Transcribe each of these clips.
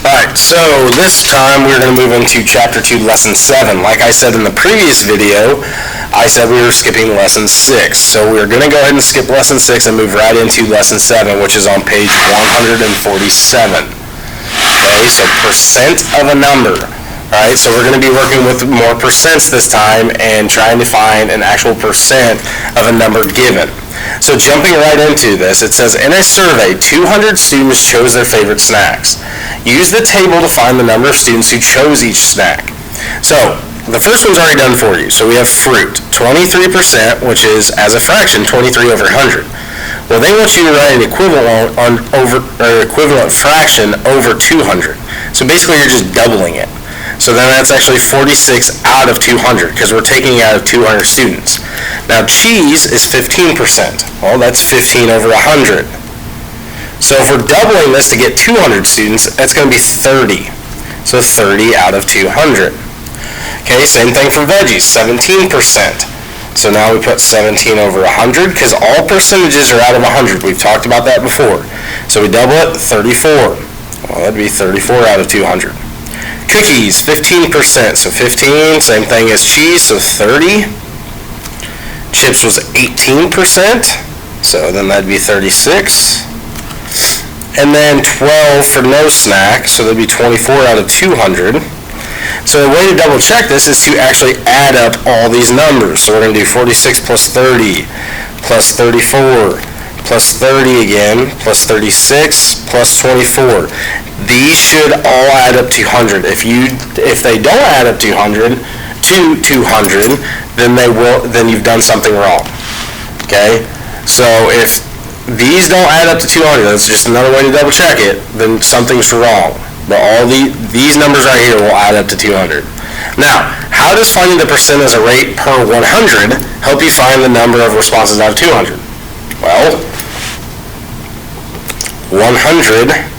Alright, so this time we're going to move into Chapter 2, Lesson 7. Like I said in the previous video, I said we were skipping Lesson 6. So we're going to go ahead and skip Lesson 6 and move right into Lesson 7, which is on page 147. Okay, so percent of a number. Alright, so we're going to be working with more percents this time and trying to find an actual percent of a number given. So jumping right into this, it says, in a survey, 200 students chose their favorite snacks. Use the table to find the number of students who chose each snack. So the first one's already done for you. So we have fruit, 23%, which is, as a fraction, 23 over 100. Well, they want you to write an equivalent fraction over 200. So basically, you're just doubling it. So then that's actually 46 out of 200 because we're taking out of 200 students. Now cheese is 15%. Well, that's 15 over 100. So if we're doubling this to get 200 students, that's going to be 30. So 30 out of 200. Okay, same thing for veggies, 17%. So now we put 17 over 100 because all percentages are out of 100. We've talked about that before. So we double it, 34. Well, that'd be 34 out of 200. Cookies, 15%, so 15, same thing as cheese, so 30. Chips was 18%, so then that'd be 36. And then 12 for no snack, so that'd be 24 out of 200. So the way to double check this is to actually add up all these numbers. So we're going to do 46 plus 30, plus 34, plus 30 again, plus 36, plus 24. These should all add up to 100. If they don't add up to 200, then you've done something wrong. Okay? So if these don't add up to 200, that's just another way to double check it, then something's wrong. But all these numbers right here will add up to 200. Now, how does finding the percent as a rate per 100 help you find the number of responses out of 200? Well, 100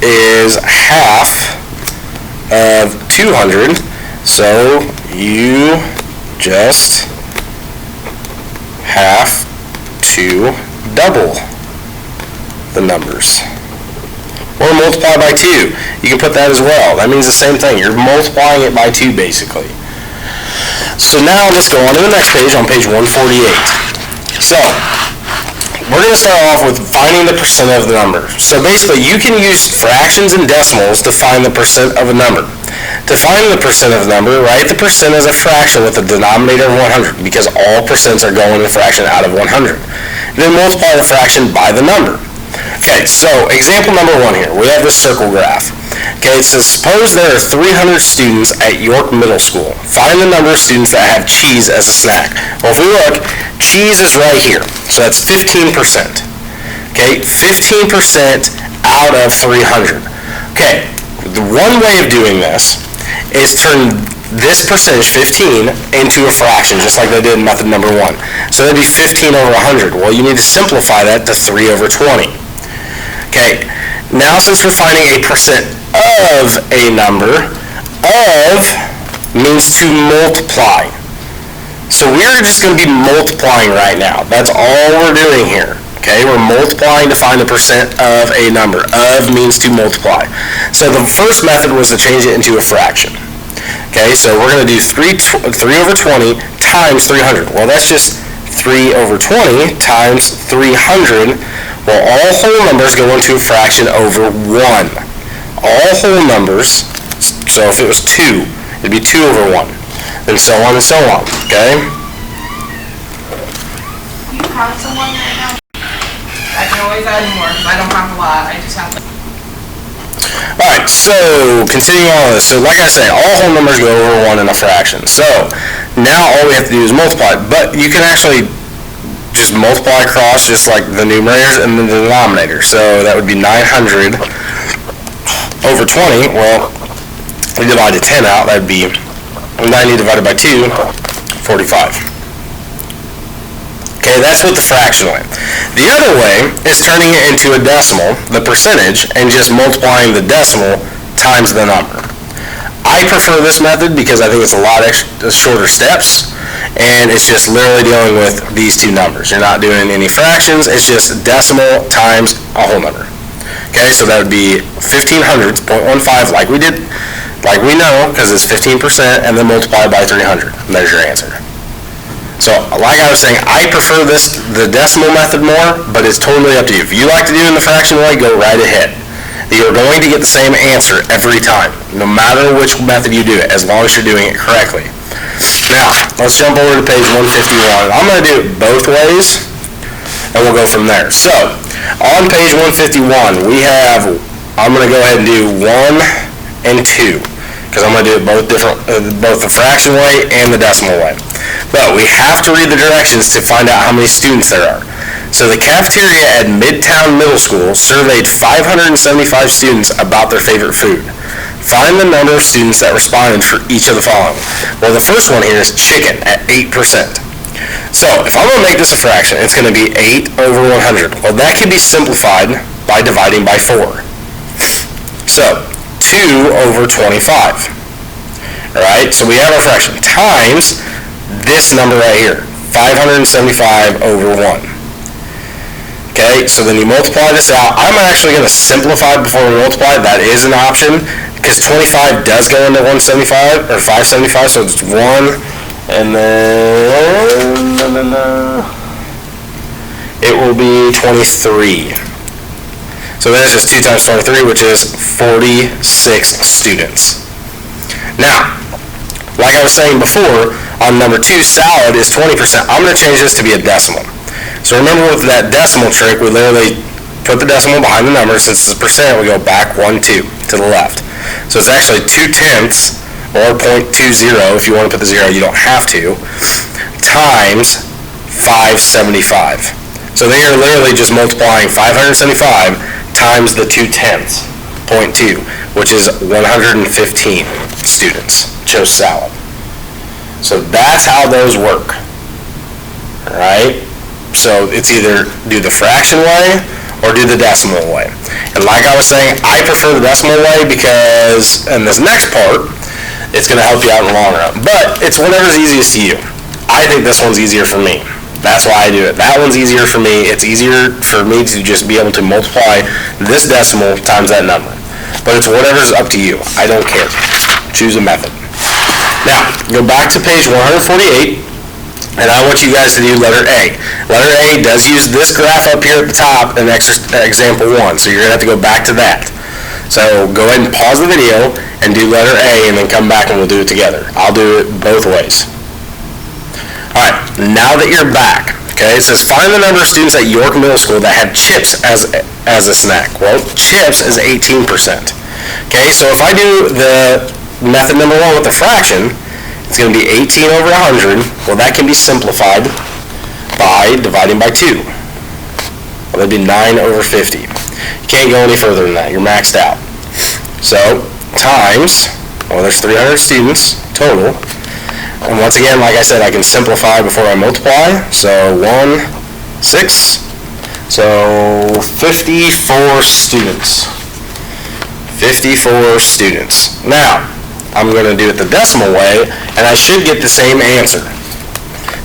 is half of 200, so you just have to double the numbers. Or multiply by 2. You can put that as well. That means the same thing. You're multiplying it by 2, basically. So now let's go on to the next page, on page 148. So we're going to start off with finding the percent of the number. So basically, you can use fractions and decimals to find the percent of a number. To find the percent of the number, write the percent as a fraction with a denominator of 100, because all percents are going in a fraction out of 100. Then multiply the fraction by the number. Okay, so example number 1 here. We have this circle graph. Okay, it says, suppose there are 300 students at York Middle School. Find the number of students that have cheese as a snack. Well, if we look, cheese is right here. So that's 15%. Okay, 15% out of 300. Okay, the one way of doing this is turn this percentage, 15, into a fraction, just like they did in method number 1. So that'd be 15 over 100. Well, you need to simplify that to 3 over 20. Okay, now since we're finding a percent of a number, of means to multiply. So we're just going to be multiplying right now. That's all we're doing here. Okay, we're multiplying to find the percent of a number. Of means to multiply. So the first method was to change it into a fraction. Okay, so we're going to do 3 over 20 times 300. Well, that's just 3 over 20 times 300. Well, all whole numbers go into a fraction over 1. All whole numbers, so if it was 2, it'd be 2 over 1. And so on and so on, okay? You have someone right now? I can always add more, because I don't have a lot. I just have... Alright, so continuing on with this. So like I say, all whole numbers go over 1 in a fraction. So now all we have to do is multiply. But you can actually just multiply across just like the numerators and then the denominator. So that would be 900 over 20. Well, we divided 10 out. That would be 90 divided by 2, 45. Okay, that's with the fraction way. The other way is turning it into a decimal, the percentage, and just multiplying the decimal times the number. I prefer this method because I think it's a lot shorter steps, and it's just literally dealing with these two numbers. You're not doing any fractions, it's just decimal times a whole number. Okay, so that would be 1500s, 0.15, like we know, because it's 15%, and then multiply by 300, and there's your answer. So, like I was saying, I prefer the decimal method more, but it's totally up to you. If you like to do it in the fraction way, go right ahead. You're going to get the same answer every time, no matter which method you do it, as long as you're doing it correctly. Now, let's jump over to page 151. I'm going to do it both ways, and we'll go from there. So, on page 151, I'm going to go ahead and do 1 and 2, because I'm going to do it both the fraction way and the decimal way. But we have to read the directions to find out how many students there are. So the cafeteria at Midtown Middle School surveyed 575 students about their favorite food. Find the number of students that responded for each of the following. Well, the first one here is chicken at 8%. So if I'm going to make this a fraction, it's going to be 8 over 100. Well, that can be simplified by dividing by 4. So 2 over 25. All right, so we have our fraction times this number right here, 575 over 1. Okay, so then you multiply this out. I'm actually going to simplify before we multiply. That is an option, because 25 does go into 175, or 575, so it's 1, and then it will be 23. So then it's just 2 times 23, which is 46 students. Now, like I was saying before, on number 2, salad is 20%. I'm going to change this to be a decimal. So remember with that decimal trick, we literally put the decimal behind the number. Since it's a percent, we go back 1, 2 to the left. So it's actually 2/10 or 0.20. If you want to put the 0, you don't have to, times 575. So they are literally just multiplying 575 times the 2/10, 0.2, which is 115 students chose salad. So that's how those work. All right? So it's either do the fraction way or do the decimal way. And like I was saying, I prefer the decimal way because in this next part, it's going to help you out in the long run. But it's whatever's easiest to you. I think this one's easier for me. That's why I do it. That one's easier for me. It's easier for me to just be able to multiply this decimal times that number. But it's whatever's up to you. I don't care. Choose a method. Now, go back to page 148. And I want you guys to do letter A. Letter A does use this graph up here at the top in example 1, so you're going to have to go back to that. So go ahead and pause the video and do letter A, and then come back and we'll do it together. I'll do it both ways. Alright, now that you're back, okay, it says find the number of students at York Middle School that have chips as a snack. Well, chips is 18%. Okay, so if I do the method number 1 with the fraction, it's going to be 18 over 100. Well, that can be simplified by dividing by 2. Well, that'd be 9 over 50. You can't go any further than that. You're maxed out. So, times, well, there's 300 students total. And once again, like I said, I can simplify before I multiply. So, 1, 6. So, 54 students. 54 students. Now, I'm going to do it the decimal way, and I should get the same answer.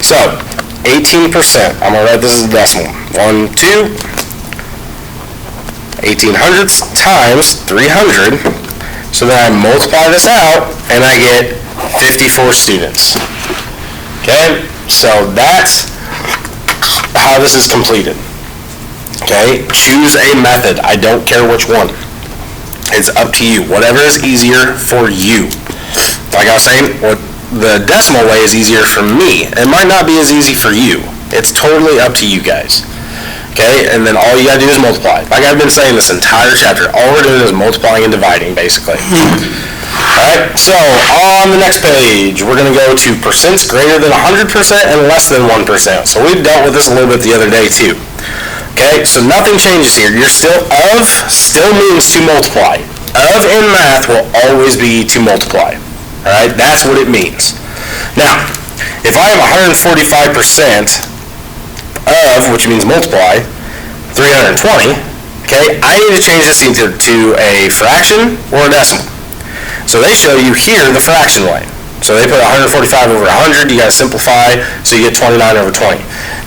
So, 18%. I'm going to write this as a decimal. 1, 2, 1800ths times 300. So then I multiply this out, and I get 54 students. Okay? So that's how this is completed. Okay? Choose a method. I don't care which one. It's up to you. Whatever is easier for you. Like I was saying, the decimal way is easier for me. It might not be as easy for you. It's totally up to you guys. Okay? And then all you gotta do is multiply. Like I've been saying this entire chapter, all we're doing is multiplying and dividing, basically. Alright, so on the next page, we're gonna go to percents greater than 100% and less than 1%. So we dealt with this a little bit the other day too. Okay, so nothing changes here. You're still means to multiply. Of in math will always be to multiply. Alright, that's what it means. Now, if I have 145% of, which means multiply, 320, okay, I need to change this either to a fraction or a decimal. So they show you here the fraction way. So they put 145 over 100, you gotta simplify, so you get 29 over 20.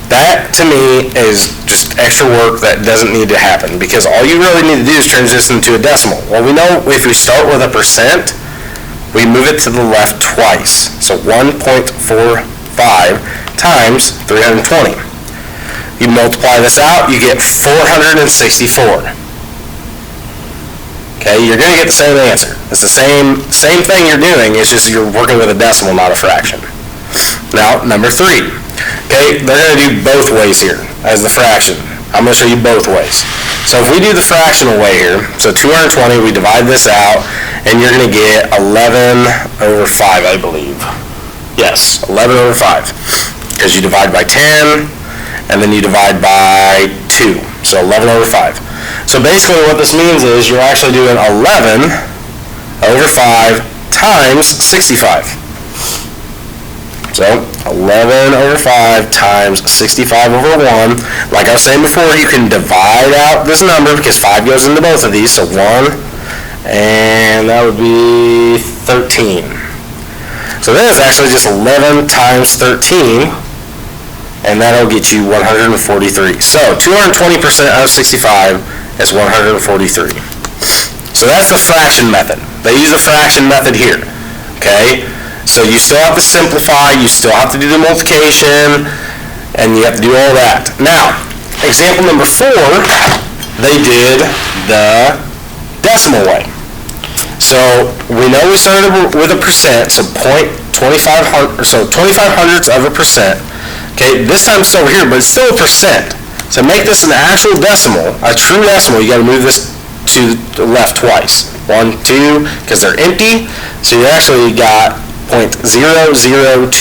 That, to me, is just extra work that doesn't need to happen, because all you really need to do is turn this into a decimal. Well, we know if we start with a percent, we move it to the left twice. So 1.45 times 320. You multiply this out, you get 464. Okay, you're going to get the same answer. It's the same thing you're doing, it's just you're working with a decimal, not a fraction. Now, number 3. Okay, they're going to do both ways here as the fraction. I'm going to show you both ways. So if we do the fractional way here, so 220, we divide this out, and you're going to get 11 over 5, I believe. Yes, 11 over 5. Because you divide by 10, and then you divide by 2. So 11 over 5. So basically what this means is you're actually doing 11 over 5 times 65. So 11 over 5 times 65 over 1. Like I was saying before, you can divide out this number because 5 goes into both of these. So 1, and that would be 13. So then it's actually just 11 times 13, and that'll get you 143. So 220% of 65 is 143. So that's the fraction method. They use the fraction method here. Okay? So you still have to simplify, you still have to do the multiplication, and you have to do all that. Now, example number 4, they did the decimal way. So we know we started with a percent, so 0.25 hundredths of a percent. Okay, this time it's over here, but it's still a percent. So make this an actual decimal, a true decimal, you got to move this to the left twice. 1, 2, because they're empty, so you actually got 0.0025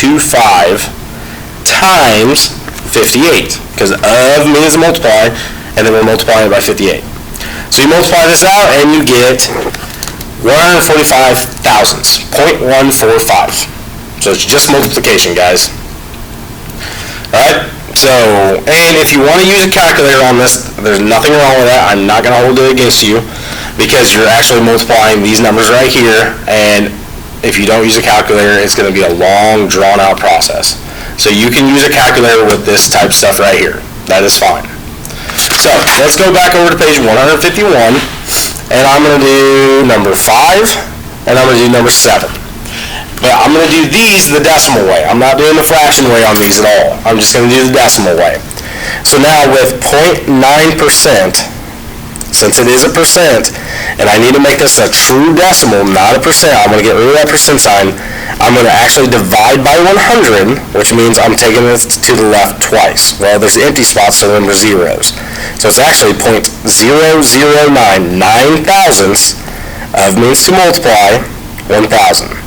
times 58, because of means multiply, and then we're multiplying it by 58. So you multiply this out, and you get 145 thousandths, 0.145. So it's just multiplication, guys. Alright, so, and if you want to use a calculator on this, there's nothing wrong with that. I'm not going to hold it against you, because you're actually multiplying these numbers right here, and if you don't use a calculator, it's going to be a long, drawn-out process. So you can use a calculator with this type of stuff right here. That is fine. So, let's go back over to page 151, and I'm going to do number 5, and I'm going to do number 7. But I'm going to do these the decimal way. I'm not doing the fraction way on these at all. I'm just going to do the decimal way. So now with 0.9%, since it is a percent, and I need to make this a true decimal, not a percent, I'm going to get rid of that percent sign. I'm going to actually divide by 100, which means I'm taking this to the left twice. Well, there's empty spots, so remember zeros. So it's actually 0.0099 thousandths of means to multiply 1,000.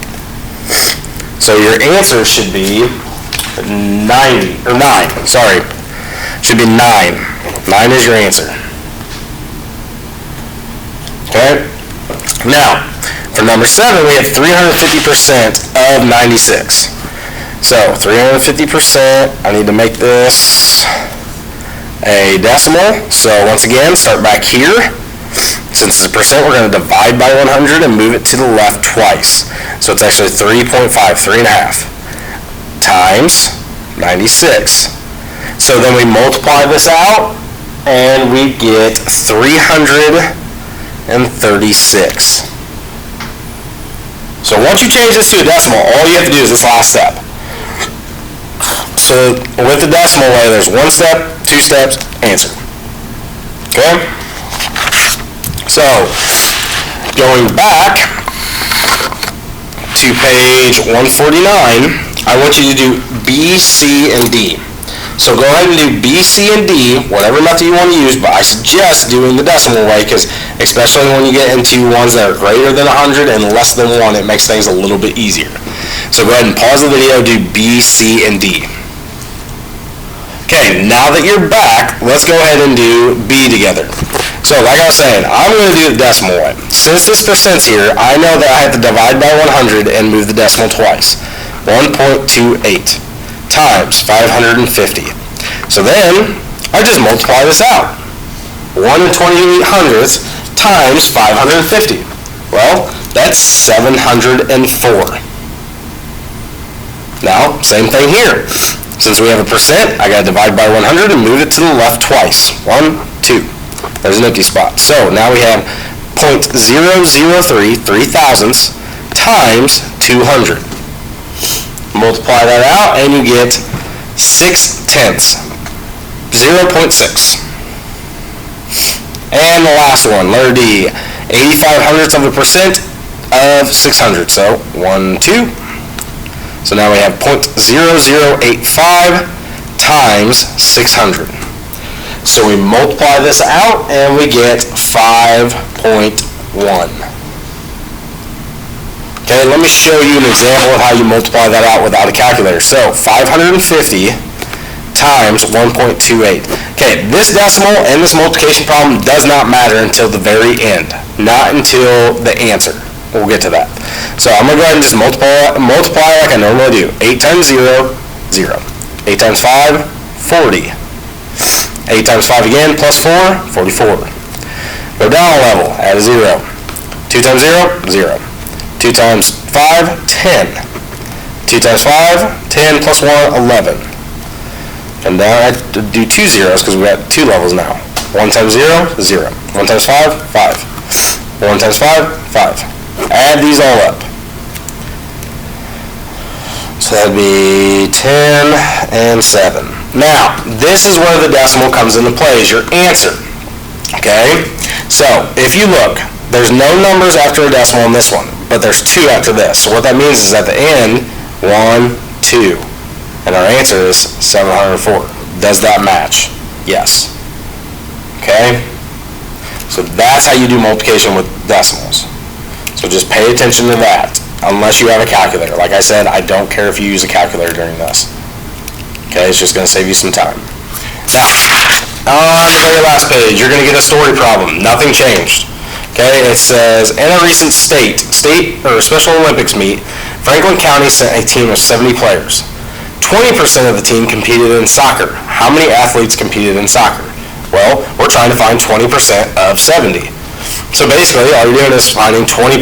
So your answer should be 9, sorry. Should be 9. 9 is your answer. Okay? Now, for number 7, we have 350% of 96. So, 350%, I need to make this a decimal. So, once again, start back here. Since it's a percent, we're going to divide by 100 and move it to the left twice. So it's actually 3.5, 3.5, times 96. So then we multiply this out, and we get 336. So once you change this to a decimal, all you have to do is this last step. So with the decimal way, there's 1 step, 2 steps, answer. Okay? So, going back to page 149, I want you to do B, C, and D. So go ahead and do B, C, and D, whatever method you want to use, but I suggest doing the decimal way, because especially when you get into ones that are greater than 100 and less than 1, it makes things a little bit easier. So go ahead and pause the video, do B, C, and D. Okay, now that you're back, let's go ahead and do B together. So, like I was saying, I'm going to do the decimal way. Since this percent's here, I know that I have to divide by 100 and move the decimal twice. 1.28 times 550. So then, I just multiply this out. 1/2800 times 550. Well, that's 704. Now, same thing here. Since we have a percent, I gotta divide by 100 and move it to the left twice. 1, 2. There's an empty spot. So now we have 0.003, 3 thousandths, times 200. Multiply that out and you get 6 tenths, 0.6. And the last one, letter D, 85 hundredths of a percent of 600. So 1, 2. So now we have 0.0085 times 600. So we multiply this out and we get 5.1. Okay, let me show you an example of how you multiply that out without a calculator. So 550 times 1.28. Okay, this decimal and this multiplication problem does not matter until the very end, not until the answer. We'll get to that. So I'm going to go ahead and just multiply like I normally do. 8 times 0, 0. 8 times 5, 40. 8 times 5 again, plus 4, 44. Go down a level, add a 0. 2 times 0, 0. 2 times 5, 10. 2 times 5, 10 plus 1, 11. And now I have to do 2 zeros because we got 2 levels now. 1 times 0, 0. 1 times 5, 5. 1 times 5, 5. Add these all up. So that'd be 10 and 7. Now, this is where the decimal comes into play, is your answer. Okay? So, if you look, there's no numbers after a decimal in this one, but there's 2 after this. So what that means is at the end, 1, 2. And our answer is 704. Does that match? Yes. Okay? So that's how you do multiplication with decimals. So just pay attention to that, unless you have a calculator. Like I said, I don't care if you use a calculator during this. Okay, it's just going to save you some time. Now, on the very last page, you're going to get a story problem. Nothing changed. Okay, it says, in a recent state or Special Olympics meet, Franklin County sent a team of 70 players. 20% of the team competed in soccer. How many athletes competed in soccer? Well, we're trying to find 20% of 70. So basically, all you're doing is finding 20%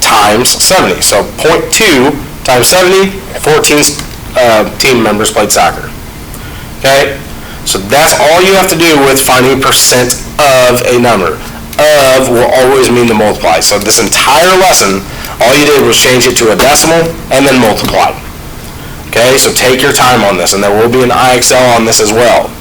times 70. So 0.2 times 70, 14 team members played soccer. Okay? So that's all you have to do with finding percent of a number. Of will always mean to multiply. So this entire lesson, all you did was change it to a decimal and then multiply. Okay? So take your time on this, and there will be an IXL on this as well.